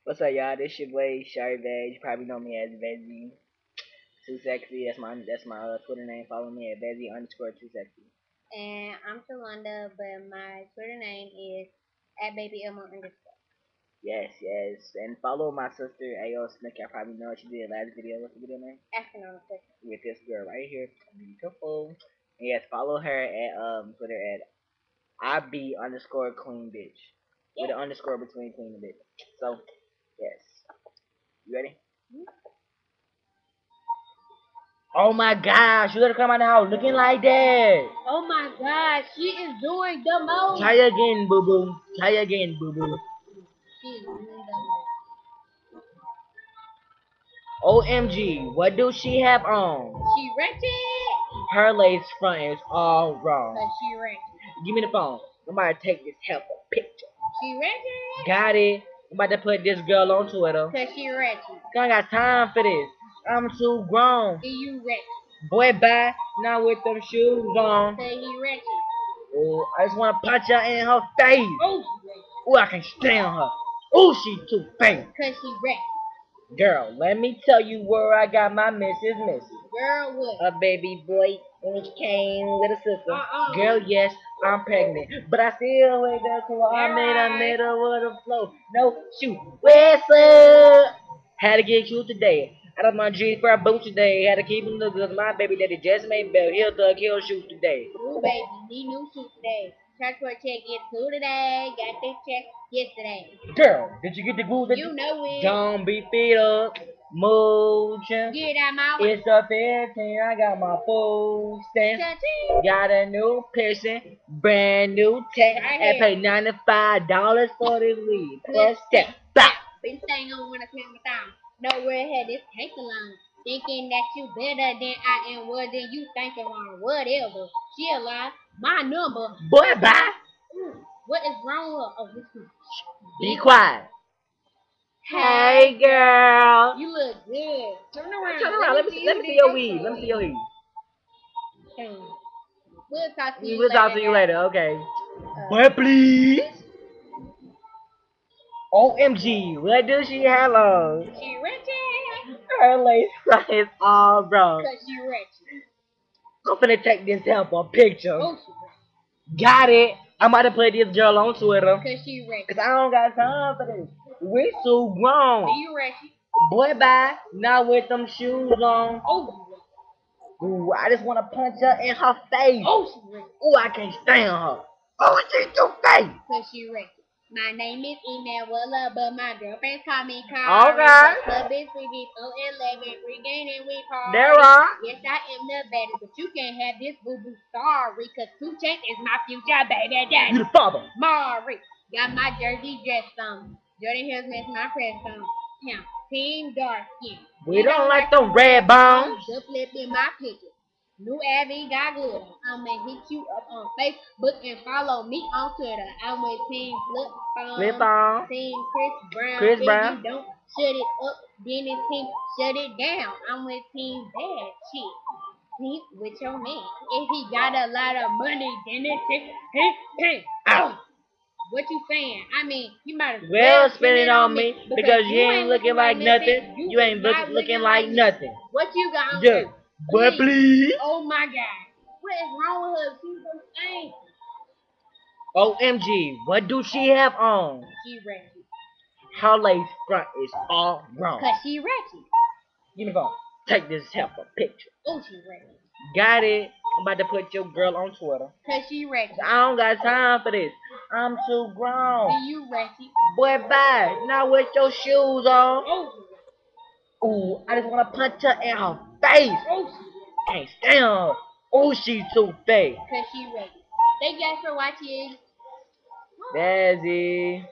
What's up, y'all? This your boy Sharry Veg. You probably know me as Vezzie. Too sexy. That's my Twitter name. Follow me at Vezzie underscore too sexy. And I'm Shalonda, but my Twitter name is at Bbyelmo underscore. Yes, yes. And follow my sister Ayo Snick. I probably know she did last video. What's the video name? Asking on the Twitter. With this girl right here. Beautiful. And yes, follow her at Twitter at IB underscore queen bitch. With an underscore between queen and bitch. So yes. You ready? Oh my gosh, you gotta come out now looking like that. Oh my God, she is doing the most. Try again, boo boo. Try again, boo boo. She is doing the most. OMG, what do she have on? She Ratchet. Her lace front is all wrong. Cause she Ratchet. Give me the phone. I'm about to take this helpful picture. She Ratchet. Got it. I'm about to put this girl on Twitter. Cause she Ratchet. I ain't got time for this. I'm too grown. And you Ratchet. Boy, bye. Not with them shoes on. Cause he Ratchet. Oh, I just want to punch her in her face. Oh, Oh, I can stand her. Oh, she too fake. cause she Ratchet. Girl, let me tell you where I got my Mrs. Missy. Girl, what? A baby boy which came with a sister. Girl, yes, I'm pregnant. But I still wait there till I'm in the middle of the flow. No, shoot. Where's up? Had to get cute today. Out of my dreams for a boot today. Had to keep him looking my baby daddy just made bell. He'll thug, he'll shoot today. Ooh, baby, need new shoes today. Transport check gets two today. Got this check yesterday. Girl, did you get the glue? You know it. Don't be feet up. Motion. Get out my way. It's a 15. I got my food stamp. Cha-ching. Got a new piercing. Brand new tech. Right I here. paid $95 for this weed. Plus tech. Bop. Been staying on when I came down. Nowhere had this tank alone. Thinking that you better than I am, well then you thinking wrong. Whatever. She a lie. My number. Boy, bye. Ooh, what is wrong with her? Oh, this one. Be quiet. Hey, girl. You look good. Turn around. Turn around. Let me see your weed. Let me see your weed. We'll talk to you We'll later. talk to you later. Okay. Boy, please. OMG, what does she have on? She rich. Her lace front is all wrong. Cause she rich. I'm finna take this help on picture. Oh, she rich. Got it. I'm about to put this girl on Twitter. Cause she rich. Cause I don't got time for this. We too grown. You rich. Boy, bye. Not with them shoes on. Oh, Ooh, I just wanna punch her in her face. oh, she rich. Ooh, I can't stand her. Oh, she too fake. Cause she rich. My name is Emanuela, but my girlfriends call me Carl. Okay. The club is freaky, so 11, freaking and we party. There are. Yes, I am the baddest, but you can't have this boo-boo. Sorry, cause 2 Chainz is my future baby daddy. You the father. Mari. Got my jersey dressed on. Jordan Hills makes my press on. Him. Team dark skin. We don't like them red bombs. The flip in my picture. New Abby got good. I'ma hit you up on Facebook and follow me on Twitter. I'm with Team Flip on. Team Chris Brown. Chris If Brown. you don't shut it up, then it's Team shut it down. I'm with Team Bad Chick. Team with your man. If he got a lot of money, then it's Team. Ow. What you saying? I mean, you might as Well, spend it on me because you ain't looking like nothing. You ain't looking like nothing. What you got on Yeah. her? Boy, please. Oh my God. What is wrong with her? She's so stank. OMG, what do she have on? She ratchet. Her lace front is all wrong. Cause she ratchet. Give me the phone. Take this helpful picture. Oh, she ratchet. Got it. I'm about to put your girl on Twitter. Cause she ratchet. I don't got time for this. I'm too grown. And you ratchet. Boy, bye. Not with your shoes on. Oh, Ooh, I just want to punch her in her face. oh, Can't stand her. Oh, she's too fake. cause she ratchet. Thank you guys for watching. Vezzie.